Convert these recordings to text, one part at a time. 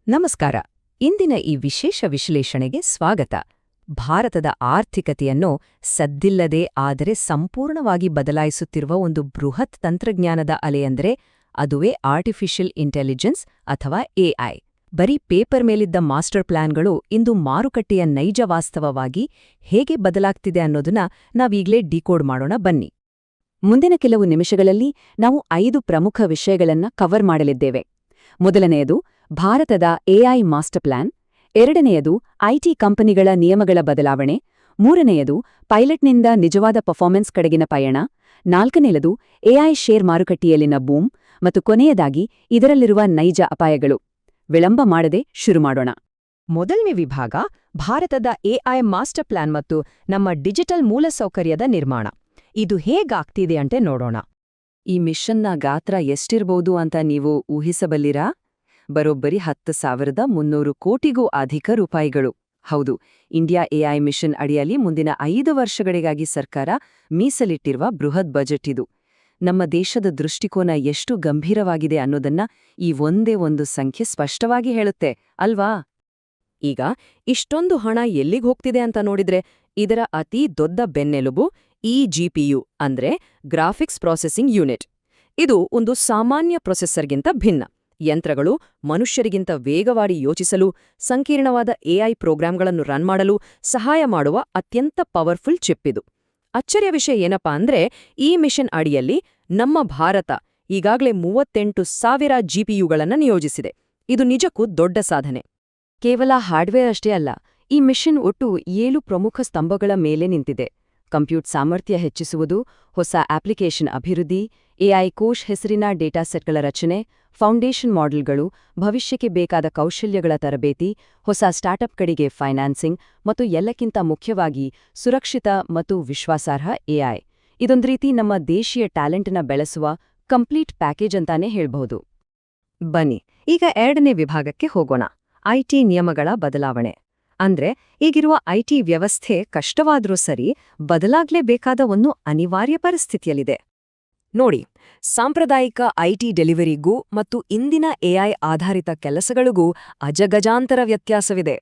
ನಮಸ್ಕಾರ. ಇಂದಿನ ಈ ವಿಶೇಷ ವಿಶ್ಲೇಷಣೆಗೆ ಸ್ವಾಗತ. ಭಾರತದ ಆರ್ಥಿಕತೆಯನ್ನು ಸದ್ದಿಲ್ಲದೆ ಆದರೆ ಸಂಪೂರ್ಣವಾಗಿ ಬದಲಾಯಿಸುತ್ತಿರುವ ಒಂದು ಬೃಹತ್ ತಂತ್ರಜ್ಞಾನದ ಅಲೆಯೆಂದರೆ ಅದುವೇ ಆರ್ಟಿಫಿಷಿಯಲ್ ಇಂಟೆಲಿಜೆನ್ಸ್ ಅಥವಾ ಎಐ. ಬರೀ ಪೇಪರ್ ಮೇಲಿದ್ದ ಮಾಸ್ಟರ್ ಪ್ಲಾನ್ಗಳು ಇಂದು ಮಾರುಕಟ್ಟೆಯ ನೈಜ ವಾಸ್ತವವಾಗಿ ಹೇಗೆ ಬದಲಾಗ್ತಿದೆ ಅನ್ನೋದನ್ನ ನಾವೀಗ್ಲೇ ಡಿಕೋಡ್ ಮಾಡೋಣ ಬನ್ನಿ. ಮುಂದಿನ ಕೆಲವು ನಿಮಿಷಗಳಲ್ಲಿ ನಾವು 5 ಪ್ರಮುಖ ವಿಷಯಗಳನ್ನ ಕವರ್ ಮಾಡಲಿದ್ದೇವೆ. ಮೊದಲನೆಯದು ಭಾರತದ ಎಐ ಮಾಸ್ಟರ್ ಪ್ಲಾನ್, ಎರಡನೆಯದು ಐಟಿ ಕಂಪನಿಗಳ ನಿಯಮಗಳ ಬದಲಾವಣೆ, ಮೂರನೆಯದು ಪೈಲಟ್ನಿಂದ ನಿಜವಾದ ಪರ್ಫಾರ್ಮೆನ್ಸ್ ಕಡೆಗಿನ ಪಯಣ, ನಾಲ್ಕನೆಯದು ಎಐ ಶೇರ್ ಮಾರುಕಟ್ಟೆಯಲ್ಲಿನ ಬೂಮ್ ಮತ್ತು ಕೊನೆಯದಾಗಿ ಇದರಲ್ಲಿರುವ ನೈಜ ಅಪಾಯಗಳು. ವಿಳಂಬ ಮಾಡದೆ ಶುರು ಮಾಡೋಣ. ಮೊದಲನೇ ವಿಭಾಗ ಭಾರತದ ಎಐ ಮಾಸ್ಟರ್ ಪ್ಲಾನ್ ಮತ್ತು ನಮ್ಮ ಡಿಜಿಟಲ್ ಮೂಲಸೌಕರ್ಯದ ನಿರ್ಮಾಣ. ಇದು ಹೇಗಾಗ್ತಿದೆ ಅಂತ ನೋಡೋಣ. ಈ ಮಿಷನ್ನ ಗಾತ್ರ ಎಷ್ಟಿರ್ಬೋದು ಅಂತ ನೀವು ಊಹಿಸಬಲ್ಲಿರಾ? ಬರೋಬ್ಬರಿ 10,300 ಕೋಟಿಗೂ ಅಧಿಕ ರೂಪಾಯಿಗಳು. ಹೌದು, ಇಂಡಿಯಾ ಎಐ ಮಿಷನ್ ಅಡಿಯಲ್ಲಿ ಮುಂದಿನ 5 ವರ್ಷಗಳಿಗಾಗಿ ಸರ್ಕಾರ ಮೀಸಲಿಟ್ಟಿರುವ ಬೃಹತ್ ಬಜೆಟ್ ಇದು. ನಮ್ಮ ದೇಶದ ದೃಷ್ಟಿಕೋನ ಎಷ್ಟು ಗಂಭೀರವಾಗಿದೆ ಅನ್ನೋದನ್ನ ಈ ಒಂದೇ ಒಂದು ಸಂಖ್ಯೆ ಸ್ಪಷ್ಟವಾಗಿ ಹೇಳುತ್ತೆ, ಅಲ್ವಾ? ಈಗ ಇಷ್ಟೊಂದು ಹಣ ಎಲ್ಲಿಗೆ ಹೋಗ್ತಿದೆ ಅಂತ ನೋಡಿದ್ರೆ ಇದರ ಅತಿ ದೊಡ್ಡ ಬೆನ್ನೆಲುಬು ಈ ಜಿಪಿಯು ಅಂದ್ರೆ ಗ್ರಾಫಿಕ್ಸ್ ಪ್ರಾಸೆಸಿಂಗ್ ಯೂನಿಟ್. ಇದು ಒಂದು ಸಾಮಾನ್ಯ ಪ್ರೊಸೆಸರ್ಗಿಂತ ಭಿನ್ನ. ಯಂತ್ರಗಳು ಮನುಷ್ಯರಿಗಿಂತ ವೇಗವಾಗಿ ಯೋಚಿಸಲು, ಸಂಕೀರ್ಣವಾದ ಎಐ ಪ್ರೋಗ್ರಾಂಗಳನ್ನು ರನ್ ಮಾಡಲು ಸಹಾಯ ಮಾಡುವ ಅತ್ಯಂತ ಪವರ್ಫುಲ್ ಚಿಪ್ ಇದು. ಅಚ್ಚರಿಯ ವಿಷಯ ಏನಪ್ಪಾ ಅಂದ್ರೆ ಈ ಮಿಷನ್ ಅಡಿಯಲ್ಲಿ ನಮ್ಮ ಭಾರತ ಈಗಾಗಲೇ 38,000 ಜಿಪಿಯುಗಳನ್ನು ನಿಯೋಜಿಸಿದೆ. ಇದು ನಿಜಕ್ಕೂ ದೊಡ್ಡ ಸಾಧನೆ. ಕೇವಲ ಹಾರ್ಡ್ವೇರ್ ಅಷ್ಟೇ ಅಲ್ಲ, ಈ ಮಿಷನ್ ಒಟ್ಟು 7 ಪ್ರಮುಖ ಸ್ತಂಭಗಳ ಮೇಲೆ ನಿಂತಿದೆ. ಕಂಪ್ಯೂಟ್ ಸಾಮರ್ಥ್ಯ ಹೆಚ್ಚಿಸುವುದು, ಹೊಸ ಅಪ್ಲಿಕೇಶನ್ ಅಭಿವೃದ್ಧಿ, ಎಐ ಕೋಶ್ ಹೆಸರಿನ ಡೇಟಾಸೆಟ್ಗಳ ರಚನೆ, ಫೌಂಡೇಶನ್ ಮಾಡೆಲ್ಗಳು, ಭವಿಷ್ಯಕ್ಕೆ ಬೇಕಾದ ಕೌಶಲ್ಯಗಳ ತರಬೇತಿ, ಹೊಸ ಸ್ಟಾರ್ಟ್ಅಪ್ಗಳಿಗೆ ಫೈನಾನ್ಸಿಂಗ್ ಮತ್ತು ಎಲ್ಲಕ್ಕಿಂತ ಮುಖ್ಯವಾಗಿ ಸುರಕ್ಷಿತ ಮತ್ತು ವಿಶ್ವಾಸಾರ್ಹ ಎಐ. ಇದೊಂದು ರೀತಿ ನಮ್ಮ ದೇಶೀಯ ಟ್ಯಾಲೆಂಟ್ನ ಬೆಳೆಸುವ ಕಂಪ್ಲೀಟ್ ಪ್ಯಾಕೇಜ್ ಅಂತಾನೆ ಹೇಳ್ಬಹುದು. ಬನ್ನಿ ಈಗ ಎರಡನೇ ವಿಭಾಗಕ್ಕೆ ಹೋಗೋಣ. ಐಟಿ ನಿಯಮಗಳ ಬದಲಾವಣೆ. ಅಂದ್ರೆ ಈಗಿರುವ ಐಟಿ ವ್ಯವಸ್ಥೆ ಕಷ್ಟವಾದ್ರೂ ಸರಿ ಬದಲಾಗ್ಲೇಬೇಕಾದ ಒಂದು ಅನಿವಾರ್ಯ ಪರಿಸ್ಥಿತಿಯಲ್ಲಿದೆ. ನೋಡಿ, ಸಾಂಪ್ರದಾಯಿಕ ಐಟಿ ಡೆಲಿವರಿಗೂ ಮತ್ತು ಇಂದಿನ ಎಐ ಆಧಾರಿತ ಕೆಲಸಗಳಿಗೂ ಅಜಗಜಾಂತರ ವ್ಯತ್ಯಾಸವಿದೆ.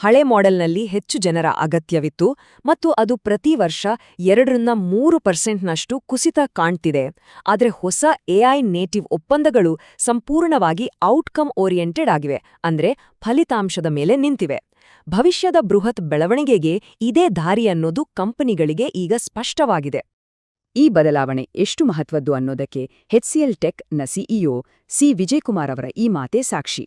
ಹಳೆ ಮಾಡೆಲ್ನಲ್ಲಿ ಹೆಚ್ಚು ಜನರ ಅಗತ್ಯವಿತ್ತು ಮತ್ತು ಅದು ಪ್ರತಿ ವರ್ಷ 2-3% ಕುಸಿತ ಕಾಣ್ತಿದೆ. ಆದರೆ ಹೊಸ ಎಐ ನೇಟಿವ್ ಒಪ್ಪಂದಗಳು ಸಂಪೂರ್ಣವಾಗಿ ಔಟ್ಕಮ್ ಓರಿಯೆಂಟೆಡ್ ಆಗಿವೆ, ಅಂದ್ರೆ ಫಲಿತಾಂಶದ ಮೇಲೆ ನಿಂತಿವೆ. ಭವಿಷ್ಯದ ಬೃಹತ್ ಬೆಳವಣಿಗೆಗೆ ಇದೇ ದಾರಿ ಅನ್ನೋದು ಕಂಪನಿಗಳಿಗೆ ಈಗ ಸ್ಪಷ್ಟವಾಗಿದೆ. ಈ ಬದಲಾವಣೆ ಎಷ್ಟು ಮಹತ್ವದ್ದು ಅನ್ನೋದಕ್ಕೆ HCL ಟೆಕ್ನ ಸಿಇಒ ಸಿ ವಿಜಯಕುಮಾರ್ ಅವರ ಈ ಮಾತೇ ಸಾಕ್ಷಿ.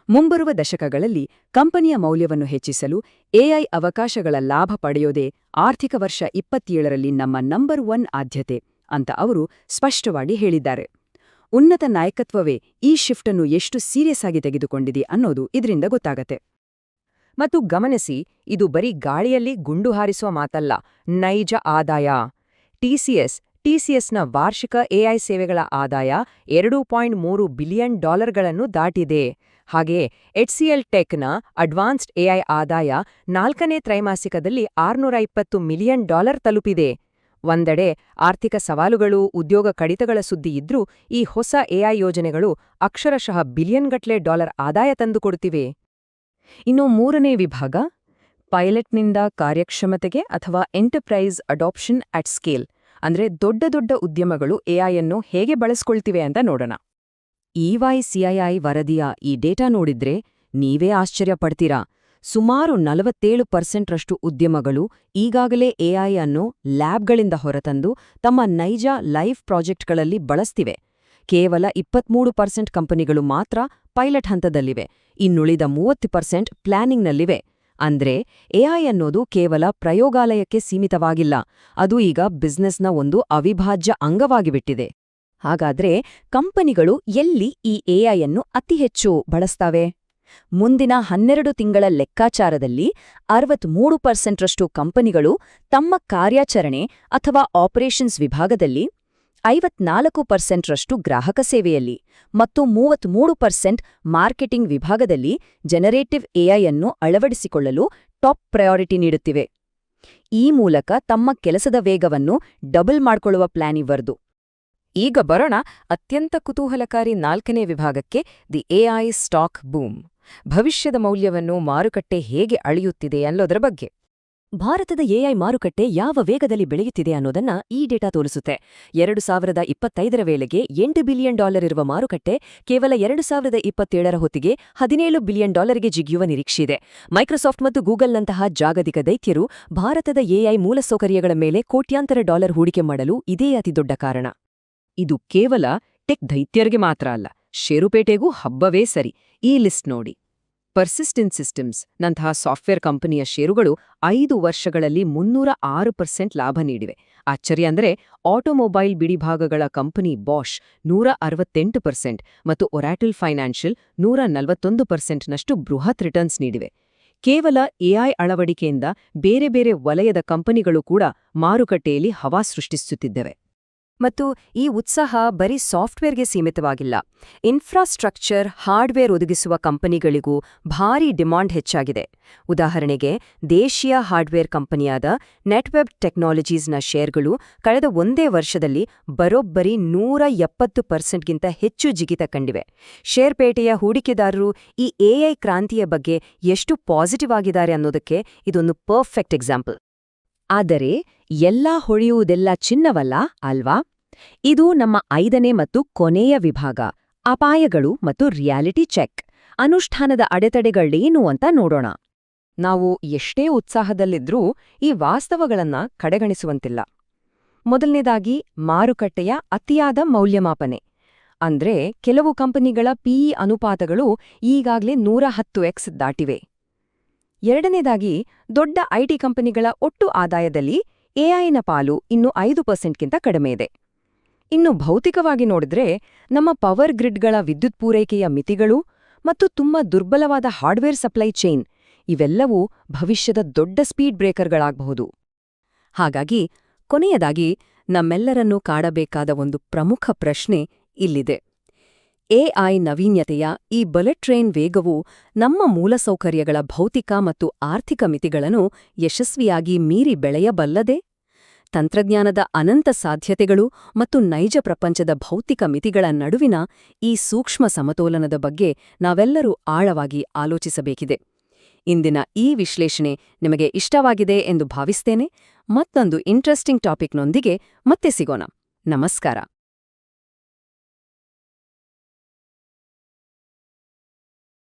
ಮುಂಬರುವ ದಶಕಗಳಲ್ಲಿ ಕಂಪನಿಯ ಮೌಲ್ಯವನ್ನು ಹೆಚ್ಚಿಸಲು ಎಐ ಅವಕಾಶಗಳ ಲಾಭ ಪಡೆಯೋದೇ ಆರ್ಥಿಕ ವರ್ಷ 27ರಲ್ಲಿ ನಮ್ಮ ನಂಬರ್ 1 ಆದ್ಯತೆ ಅಂತ ಅವರು ಸ್ಪಷ್ಟವಾಗಿ ಹೇಳಿದ್ದಾರೆ. ಉನ್ನತ ನಾಯಕತ್ವವೇ ಈ ಶಿಫ್ಟನ್ನು ಎಷ್ಟು ಸೀರಿಯಸ್ ಆಗಿ ತೆಗೆದುಕೊಂಡಿದೆ ಅನ್ನೋದು ಇದರಿಂದ ಗೊತ್ತಾಗತ್ತೆ. ಮತ್ತು ಗಮನಿಸಿ, ಇದು ಬರೀ ಗಾಳಿಯಲ್ಲಿ ಗುಂಡು ಹಾರಿಸುವ ಮಾತಲ್ಲ, ನೈಜ ಆದಾಯ. ಟಿಸಿಎಸ್ನ ವಾರ್ಷಿಕ ಎಐ ಸೇವೆಗಳ ಆದಾಯ $2.3 ಬಿಲಿಯನ್ ದಾಟಿದೆ. ಹಾಗೆಯೇ HCL ಟೆಕ್ನ ಅಡ್ವಾನ್ಸ್ಡ್ ಎಐ ಆದಾಯ 4ನೇ ತ್ರೈಮಾಸಿಕದಲ್ಲಿ $620 ಮಿಲಿಯನ್ ತಲುಪಿದೆ. ಒಂದೆಡೆ ಆರ್ಥಿಕ ಸವಾಲುಗಳು, ಉದ್ಯೋಗ ಕಡಿತಗಳ ಸುದ್ದಿ ಇದ್ರೂ ಈ ಹೊಸ ಎಐ ಯೋಜನೆಗಳು ಅಕ್ಷರಶಃ ಬಿಲಿಯನ್ಗಟ್ಲೆ ಡಾಲರ್ ಆದಾಯ ತಂದುಕೊಡುತ್ತಿವೆ. ಇನ್ನು ಮೂರನೇ ವಿಭಾಗ ಪೈಲಟ್ನಿಂದ ಕಾರ್ಯಕ್ಷಮತೆಗೆ ಅಥವಾ ಎಂಟರ್ಪ್ರೈಸ್ ಅಡಾಪ್ಷನ್ ಅಟ್ ಸ್ಕೇಲ್, ಅಂದ್ರೆ ದೊಡ್ಡ ದೊಡ್ಡ ಉದ್ಯಮಗಳು ಎಐಯನ್ನು ಹೇಗೆ ಬಳಸ್ಕೊಳ್ತಿವೆ ಅಂತ ನೋಡೋಣ. EY-CII ವರದಿಯ ಈ ಡೇಟಾ ನೋಡಿದ್ರೆ ನೀವೇ ಆಶ್ಚರ್ಯಪಡ್ತೀರಾ. ಸುಮಾರು 47% ಉದ್ಯಮಗಳು ಈಗಾಗಲೇ ಎಐ ಅನ್ನು ಲ್ಯಾಬ್ಗಳಿಂದ ಹೊರತಂದು ತಮ್ಮ ನೈಜ ಲೈಫ್ ಪ್ರಾಜೆಕ್ಟ್ಗಳಲ್ಲಿ ಬಳಸ್ತಿವೆ. ಕೇವಲ 23% ಕಂಪನಿಗಳು ಮಾತ್ರ ಪೈಲಟ್ ಹಂತದಲ್ಲಿವೆ. ಇನ್ನುಳಿದ 30% ಪ್ಲಾನಿಂಗ್ನಲ್ಲಿವೆ. ಅಂದ್ರೆ ಎಐ ಅನ್ನೋದು ಕೇವಲ ಪ್ರಯೋಗಾಲಯಕ್ಕೆ ಸೀಮಿತವಾಗಿಲ್ಲ, ಅದು ಈಗ ಬಿಸ್ನೆಸ್ನ ಒಂದು ಅವಿಭಾಜ್ಯ ಅಂಗವಾಗಿಬಿಟ್ಟಿದೆ. ಹಾಗಾದ್ರೆ ಕಂಪನಿಗಳು ಎಲ್ಲಿ ಈ ಎಐ ಅನ್ನು ಅತಿ ಹೆಚ್ಚು ಬಳಸ್ತಾವೆ? ಮುಂದಿನ 12 ತಿಂಗಳ ಲೆಕ್ಕಾಚಾರದಲ್ಲಿ 63%ರಷ್ಟು ಕಂಪನಿಗಳು ತಮ್ಮ ಕಾರ್ಯಾಚರಣೆ ಅಥವಾ ಆಪರೇಷನ್ಸ್ ವಿಭಾಗದಲ್ಲಿ, 54%ರಷ್ಟು ಗ್ರಾಹಕ ಸೇವೆಯಲ್ಲಿ ಮತ್ತು 33% ಮಾರ್ಕೆಟಿಂಗ್ ವಿಭಾಗದಲ್ಲಿ ಜನರೇಟಿವ್ ಎಐ ಅನ್ನು ಅಳವಡಿಸಿಕೊಳ್ಳಲು ಟಾಪ್ ಪ್ರಯಾರಿಟಿ ನೀಡುತ್ತಿವೆ. ಈ ಮೂಲಕ ತಮ್ಮ ಕೆಲಸದ ವೇಗವನ್ನು ಡಬಲ್ ಮಾಡ್ಕೊಳ್ಳುವ ಪ್ಲಾನ್ ಇವರದು. ಈಗ ಬರೋಣ ಅತ್ಯಂತ ಕುತೂಹಲಕಾರಿ 4ನೇ ವಿಭಾಗಕ್ಕೆ, ದಿ ಎಐ ಸ್ಟಾಕ್ ಬೂಮ್. ಭವಿಷ್ಯದ ಮೌಲ್ಯವನ್ನು ಮಾರುಕಟ್ಟೆ ಹೇಗೆ ಅಳೆಯುತ್ತಿದೆ ಅನ್ನೋದರ ಬಗ್ಗೆ. ಭಾರತದ ಎಐ ಮಾರುಕಟ್ಟೆ ಯಾವ ವೇಗದಲ್ಲಿ ಬೆಳೆಯುತ್ತಿದೆ ಅನ್ನೋದನ್ನ ಈ ಡೇಟಾ ತೋರಿಸುತ್ತೆ. 2025ರ ವೇಳೆಗೆ $8 ಬಿಲಿಯನ್ ಇರುವ ಮಾರುಕಟ್ಟೆ ಕೇವಲ 2027ರ ಹೊತ್ತಿಗೆ $17 ಬಿಲಿಯನ್ ಗೆ ಜಿಗಿಯುವ ನಿರೀಕ್ಷೆಯಿದೆ. ಮೈಕ್ರೋಸಾಫ್ಟ್ ಮತ್ತು ಗೂಗಲ್ನಂತಹ ಜಾಗತಿಕ ದೈತ್ಯರು ಭಾರತದ ಎಐ ಮೂಲಸೌಕರ್ಯಗಳ ಮೇಲೆ ಕೋಟ್ಯಾಂತರ ಡಾಲರ್ ಹೂಡಿಕೆ ಮಾಡಲು ಇದೇ ಅತಿದೊಡ್ಡ ಕಾರಣ. ಇದು ಕೇವಲ ಟೆಕ್ ದೈತ್ಯರಿಗೆ ಮಾತ್ರ ಅಲ್ಲ, ಷೇರುಪೇಟೆಗೂ ಹಬ್ಬವೇ ಸರಿ. ಈ ಲಿಸ್ಟ್ ನೋಡಿ. ಪರ್ಸಿಸ್ಟೆಂಟ್ ಸಿಸ್ಟಮ್ಸ್ ನಂತಹ ಸಾಫ್ಟ್ವೇರ್ ಕಂಪನಿಯ ಷೇರುಗಳು 5 ವರ್ಷಗಳಲ್ಲಿ 306% ಲಾಭ ನೀಡಿವೆ. ಆಶ್ಚರ್ಯ ಅಂದ್ರೆ ಆಟೋಮೊಬೈಲ್ ಬಿಡಿಭಾಗಗಳ ಕಂಪನಿ ಬಾಷ್ 168% ಮತ್ತು ಒರಾಟಲ್ ಫೈನಾನ್ಷಿಯಲ್ 141%ನಷ್ಟು ಬೃಹತ್ ರಿಟರ್ನ್ಸ್ ನೀಡಿವೆ. ಕೇವಲ ಎಐ ಅಳವಡಿಕೆಯಿಂದ ಬೇರೆ ಬೇರೆ ವಲಯದ ಕಂಪನಿಗಳು ಕೂಡ ಮಾರುಕಟ್ಟೆಯಲ್ಲಿ ಹವಾ ಸೃಷ್ಟಿಸುತ್ತಿದ್ದವೆ. ಮತ್ತು ಈ ಉತ್ಸಾಹ ಬರೀ ಸಾಫ್ಟ್ವೇರ್ಗೆ ಸೀಮಿತವಾಗಿಲ್ಲ. ಇನ್ಫ್ರಾಸ್ಟ್ರಕ್ಚರ್, ಹಾರ್ಡ್ವೇರ್ ಒದಗಿಸುವ ಕಂಪನಿಗಳಿಗೂ ಭಾರೀ ಡಿಮಾಂಡ್ ಹೆಚ್ಚಾಗಿದೆ. ಉದಾಹರಣೆಗೆ, ದೇಶೀಯ ಹಾರ್ಡ್ವೇರ್ ಕಂಪನಿಯಾದ ನೆಟ್ವೆಬ್ ಟೆಕ್ನಾಲಜೀಸ್ನ ಶೇರ್ಗಳು ಕಳೆದ ಒಂದೇ ವರ್ಷದಲ್ಲಿ ಬರೋಬ್ಬರಿ 170%ಗಿಂತ ಹೆಚ್ಚು ಜಿಗಿತ ಕಂಡಿವೆ. ಷೇರ್ಪೇಟೆಯ ಹೂಡಿಕೆದಾರರು ಈ ಎಐ ಕ್ರಾಂತಿಯ ಬಗ್ಗೆ ಎಷ್ಟು ಪಾಸಿಟಿವ್ ಆಗಿದ್ದಾರೆ ಅನ್ನೋದಕ್ಕೆ ಇದೊಂದು ಪರ್ಫೆಕ್ಟ್ ಎಕ್ಸಾಂಪಲ್. ಆದರೆ ಎಲ್ಲಾ ಹೊಳೆಯುವುದೆಲ್ಲ ಚಿನ್ನವಲ್ಲ ಅಲ್ವಾ? ಇದು ನಮ್ಮ 5ನೇ ಮತ್ತು ಕೊನೆಯ ವಿಭಾಗ, ಅಪಾಯಗಳು ಮತ್ತು ರಿಯಾಲಿಟಿ ಚೆಕ್. ಅನುಷ್ಠಾನದ ಅಡೆತಡೆಗಳೇನು ಅಂತ ನೋಡೋಣ. ನಾವು ಎಷ್ಟೇ ಉತ್ಸಾಹದಲ್ಲಿದ್ರೂ ಈ ವಾಸ್ತವಗಳನ್ನ ಕಡೆಗಣಿಸುವಂತಿಲ್ಲ. ಮೊದಲನೇದಾಗಿ ಮಾರುಕಟ್ಟೆಯ ಅತಿಯಾದ ಮೌಲ್ಯಮಾಪನೆ. ಅಂದ್ರೆ ಕೆಲವು ಕಂಪನಿಗಳ ಪಿಇ ಅನುಪಾತಗಳು ಈಗಾಗ್ಲೇ 110x ದಾಟಿವೆ. ಎರಡನೇದಾಗಿ, ದೊಡ್ಡ ಐಟಿ ಕಂಪನಿಗಳ ಒಟ್ಟು ಆದಾಯದಲ್ಲಿ ಎಐನ ಪಾಲು ಇನ್ನು 5%ಗಿಂತ ಕಡಿಮೆಯಿದೆ. ಇನ್ನು ಭೌತಿಕವಾಗಿ ನೋಡಿದ್ರೆ, ನಮ್ಮ ಪವರ್ ಗ್ರಿಡ್ಗಳ ವಿದ್ಯುತ್ ಪೂರೈಕೆಯ ಮಿತಿಗಳು ಮತ್ತು ತುಂಬಾ ದುರ್ಬಲವಾದ ಹಾರ್ಡ್ವೇರ್ ಸಪ್ಲೈ ಚೈನ್ ಇವೆಲ್ಲವೂ ಭವಿಷ್ಯದ ದೊಡ್ಡ ಸ್ಪೀಡ್ ಬ್ರೇಕರ್ಗಳಾಗಬಹುದು. ಹಾಗಾಗಿ ಕೊನೆಯದಾಗಿ ನಮ್ಮೆಲ್ಲರನ್ನೂ ಕಾಡಬೇಕಾದ ಒಂದು ಪ್ರಮುಖ ಪ್ರಶ್ನೆ ಇಲ್ಲಿದೆ. ಎಐ ನವೀನ್ಯತೆಯ ಈ ಬುಲೆಟ್ ಟ್ರೈನ್ ವೇಗವು ನಮ್ಮ ಮೂಲಸೌಕರ್ಯಗಳ ಭೌತಿಕ ಮತ್ತು ಆರ್ಥಿಕ ಮಿತಿಗಳನ್ನು ಯಶಸ್ವಿಯಾಗಿ ಮೀರಿ ಬೆಳೆಯಬಲ್ಲದೆ? ತಂತ್ರಜ್ಞಾನದ ಅನಂತ ಸಾಧ್ಯತೆಗಳು ಮತ್ತು ನೈಜ ಪ್ರಪಂಚದ ಭೌತಿಕ ಮಿತಿಗಳ ನಡುವಿನ ಈ ಸೂಕ್ಷ್ಮ ಸಮತೋಲನದ ಬಗ್ಗೆ ನಾವೆಲ್ಲರೂ ಆಳವಾಗಿ ಆಲೋಚಿಸಬೇಕಿದೆ. ಇಂದಿನ ಈ ವಿಶ್ಲೇಷಣೆ ನಿಮಗೆ ಇಷ್ಟವಾಗಿದೆ ಎಂದು ಭಾವಿಸ್ತೇನೆ. ಮತ್ತೊಂದು ಇಂಟ್ರೆಸ್ಟಿಂಗ್ ಟಾಪಿಕ್ನೊಂದಿಗೆ ಮತ್ತೆ ಸಿಗೋಣ. ನಮಸ್ಕಾರ.